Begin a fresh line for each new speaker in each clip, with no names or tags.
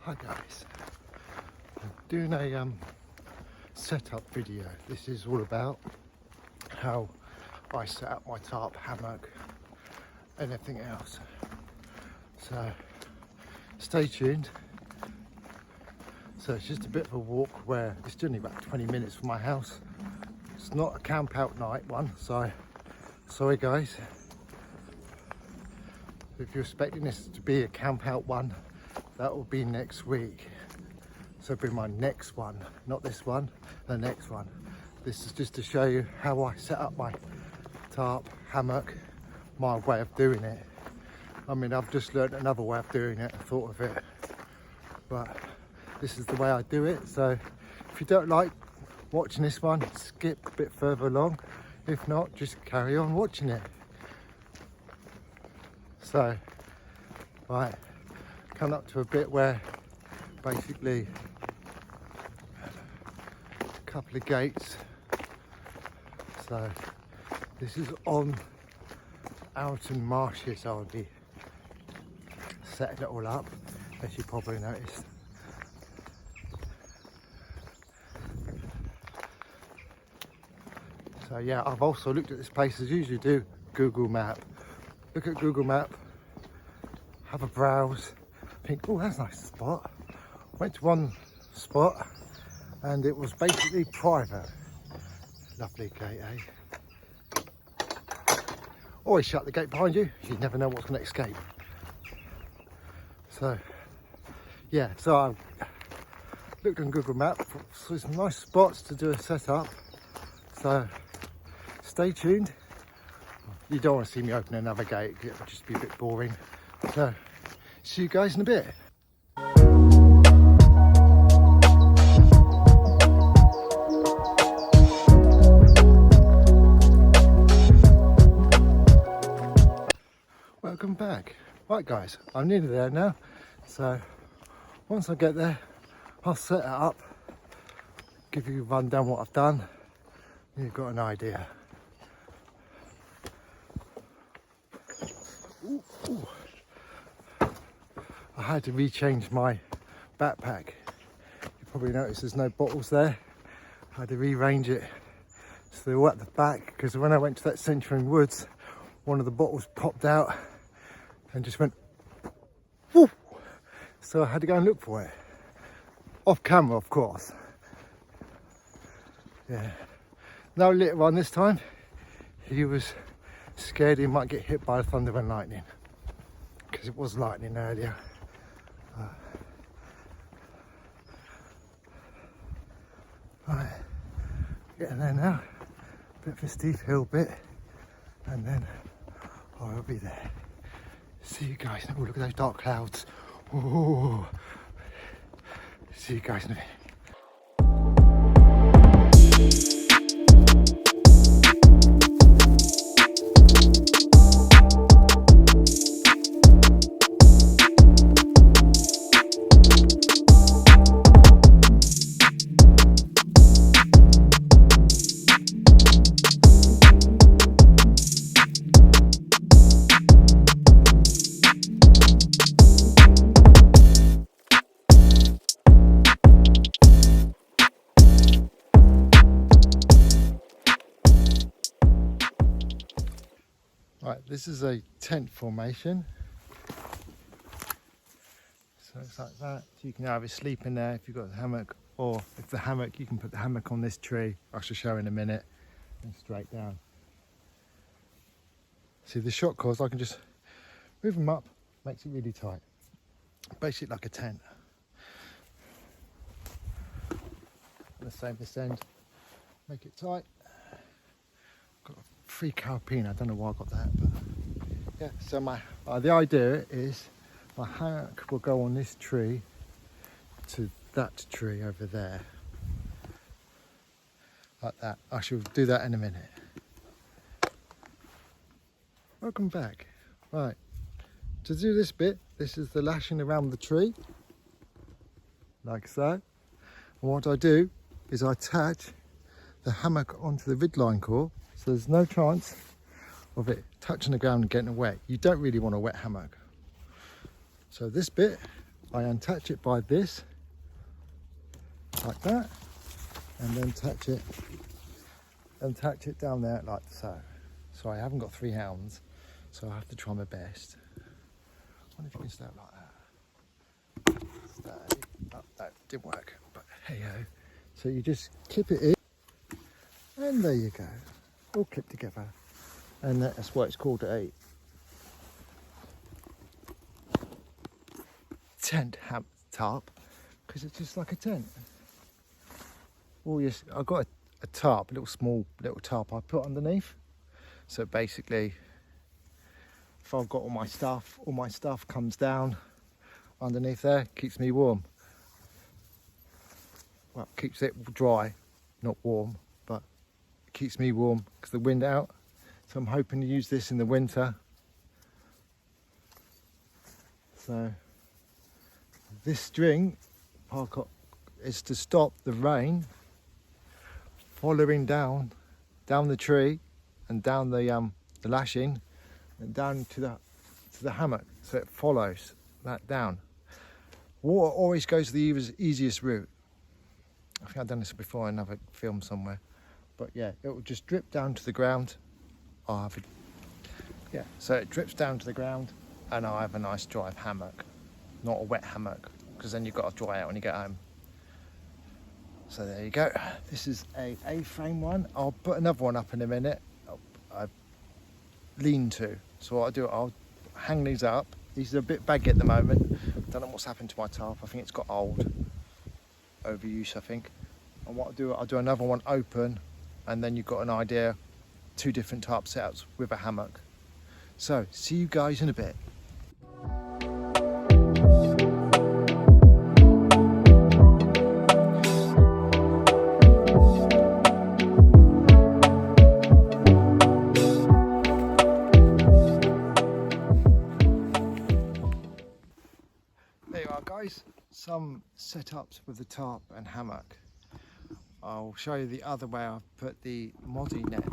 Hi guys, I'm doing a setup video. This is all about how I set up my tarp, hammock and everything else. So stay tuned. So it's just a bit of a walk where it's only about 20 minutes from my house. It's not a camp out night one, so sorry guys. If you're expecting this to be a camp out one, that will be next week. So it'll be my next one, not this one, the next one. This is just to show you how I set up my tarp, hammock, my way of doing it. I mean, I've just learned another way of doing it, I thought of it. But this is the way I do it. So if you don't like watching this one, skip a bit further along. If not, just carry on watching it. So, right, come up to a bit where basically a couple of gates. So this is on Alton Marshes. I'll be setting it all up, as you probably noticed. So yeah, I've also looked at this place as I usually do, Google Map. Look at Google Map, have a browse, think, oh, that's a nice spot. Went to one spot and it was basically private. Lovely gate, eh? Always shut the gate behind you, you never know what's going to escape. So, yeah, so I looked on Google Map for some nice spots to do a setup. So, stay tuned. You don't want to see me open another gate, it would just be a bit boring. So, see you guys in a bit. Welcome back. Right guys, I'm nearly there now. So, once I get there, I'll set it up, give you a rundown what I've done, and you've got an idea. Ooh. I had to rechange my backpack. You probably noticed there's no bottles there. I had to rearrange it so they're all at the back, because when I went to that Centurion Woods, one of the bottles popped out and just went whoo. So I had to go and look for it. Off camera, of course. Yeah. No little one this time. He was scared he might get hit by the thunder and lightning, because it was lightning earlier. Right, getting there now. Bit of a steep hill bit, and then I'll be there. See you guys. Oh, look at those dark clouds. Oh, see you guys in a minute. Right, this is a tent formation. So it's like that. So you can either sleep in there if you've got the hammock, or if the hammock, you can put the hammock on this tree. I shall show in a minute, and straight down. See the shot cords, I can just move them up, makes it really tight. Basically like a tent. The same this end, make it tight. Got a free carpine, I don't know why I got that, but yeah. So my the idea is my hammock will go on this tree to that tree over there, like that. I shall do that in a minute. Welcome back. Right, to do this bit, this is the lashing around the tree, like so. And what I do is I attach the hammock onto the ridline cord, so there's no chance of it touching the ground and getting wet. You don't really want a wet hammock. So this bit I unattach it by this, like that, and then attach it down there like so. So I haven't got 3 hounds, so I have to try my best. I wonder if you can stay up like that. Stay. Oh, that didn't work, but hey ho. So you just clip it in, and there you go, all clipped together. And that's why it's called a tent tarp, because it's just like a tent. Oh yes, I've got a tarp, a small little tarp I put underneath. So basically, if I've got all my stuff comes down underneath there, keeps me warm. Well, keeps it dry, not warm, but it keeps me warm because the wind out. So I'm hoping to use this in the winter. So this string is to stop the rain following down the tree and down the lashing and down to the hammock, so it follows that down. Water always goes the easiest route. I think I've done this before in another film somewhere, but yeah, it will just drip down to the ground. So it drips down to the ground, and I have a nice dry hammock, not a wet hammock, because then you've got to dry out when you get home. So there you go. This is a A-frame one. I'll put another one up in a minute. I've lean to. So what I'll hang these up. These are a bit baggy at the moment. Don't know what's happened to my tarp. I think it's got old. Overuse, I think. And what I'll do another one open, and then you've got an idea. 2 different tarp setups with a hammock. So see you guys in a bit. There you are guys, some setups with the tarp and hammock. I'll show you the other way I've put the Mozzie net.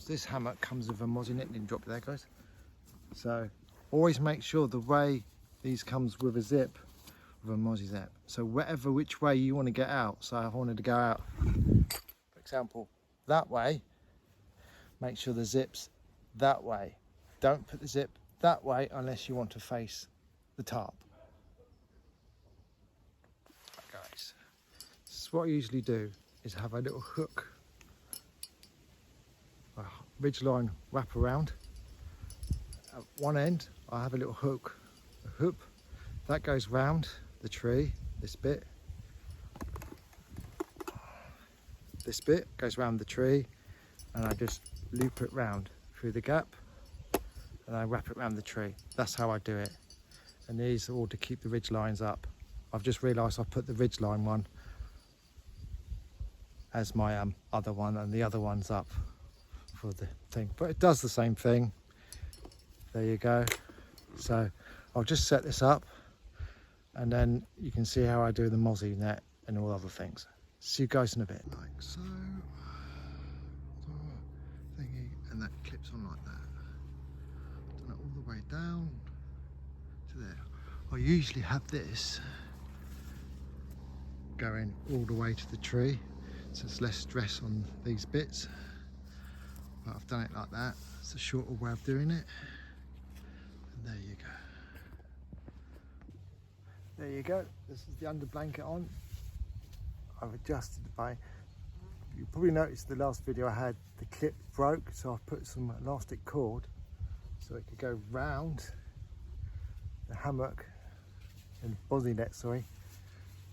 This hammock comes with a Mozzie net. Didn't drop it there guys. So always make sure the way these comes with a zip, with a Mozzie zip. So which way you want to get out. So I wanted to go out, for example, that way. Make sure the zip's that way. Don't put the zip that way unless you want to face the tarp. Guys, this is what I usually do, is have a little hook, a ridgeline wrap around. At one end I have a little hook, a hoop that goes round the tree. This bit goes round the tree, and I just loop it round through the gap, and I wrap it round the tree. That's how I do it. And these are all to keep the ridge lines up. I've just realised I've put the ridge line one as my other one, and the other one's up for the thing, but it does the same thing. There you go. So I'll just set this up, and then you can see how I do the Mozzie net and all other things. See you guys in a bit. Like so, thingy, and that clips on like that. Done it all the way down to there. I usually have this going all the way to the tree, so it's less stress on these bits, but I've done it like that. It's a shorter way of doing it, and there you go. There you go. This is the under blanket on. I've adjusted you probably noticed the last video I had, the clip broke, so I've put some elastic cord so it could go round the hammock and Mozzie net, sorry,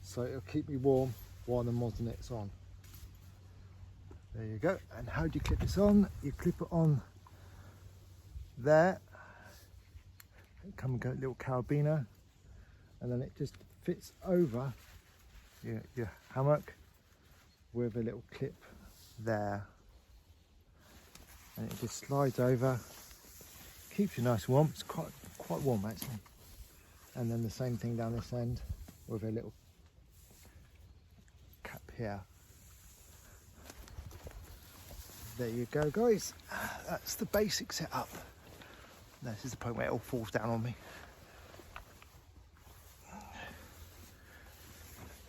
so it'll keep me warm while the Mozzie net's on. There you go. And how do you clip this on? You clip it on there, come and go little carabiner, and then it just fits over your hammock with a little clip there, and it just slides over, keeps you nice and warm. It's quite warm actually. And then the same thing down this end with a little cap here. There you go guys, that's the basic setup. This is the point where it all falls down on me.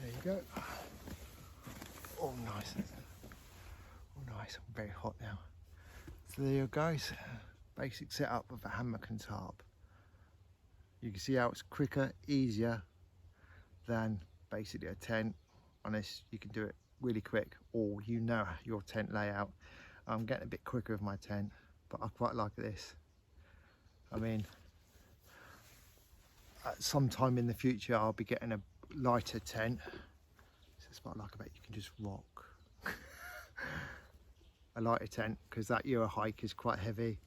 There you go. All nice. All nice. I'm very hot now. So there you go, guys. Basic setup of a hammock and tarp. You can see how it's quicker, easier than basically a tent. On this, you can do it really quick, or you know your tent layout. I'm getting a bit quicker with my tent, but I quite like this. I mean, at some time in the future, I'll be getting a lighter tent. That's what I like about it. You can just rock. A lighter tent, because that Euro hike is quite heavy.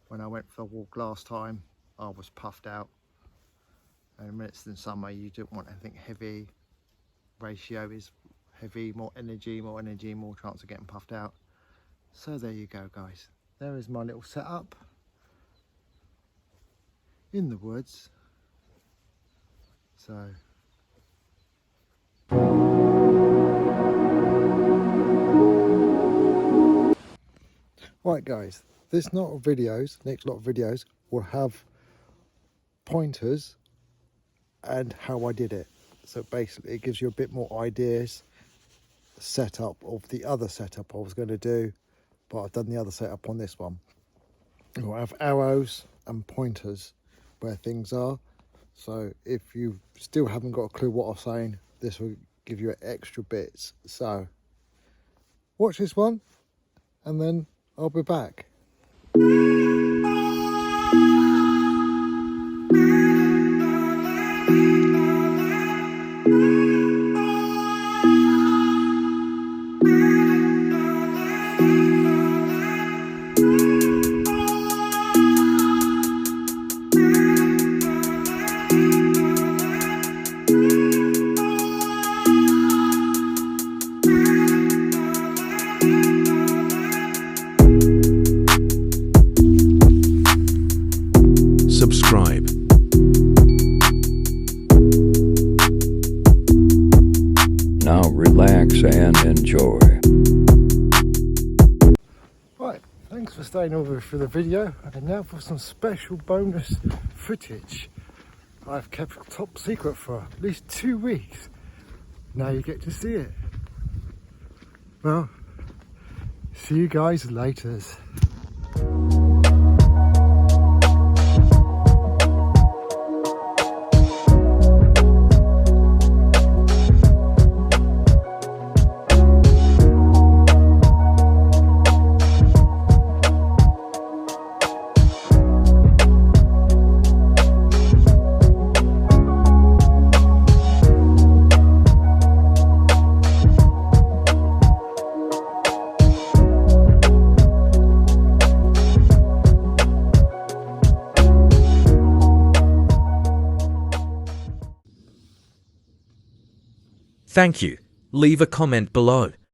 When I went for a walk last time, I was puffed out. And when it's in summer, you don't want anything heavy. Ratio is heavy, more energy, more chance of getting puffed out. So there you go, guys. There is my little setup in the woods. So right, guys, this lot of videos, next lot of videos will have pointers and how I did it. So basically it gives you a bit more ideas, setup of the other setup I was going to do, but I've done the other setup on this one. We'll have arrows and pointers where things are. So if you still haven't got a clue what I'm saying, this will give you extra bits. So watch this one and then I'll be back.
Subscribe. Now relax and enjoy.
Right, thanks for staying over for the video, and now for some special bonus footage I've kept top secret for at least 2 weeks. Now you get to see it. Well, see you guys later.
Thank you. Leave a comment below.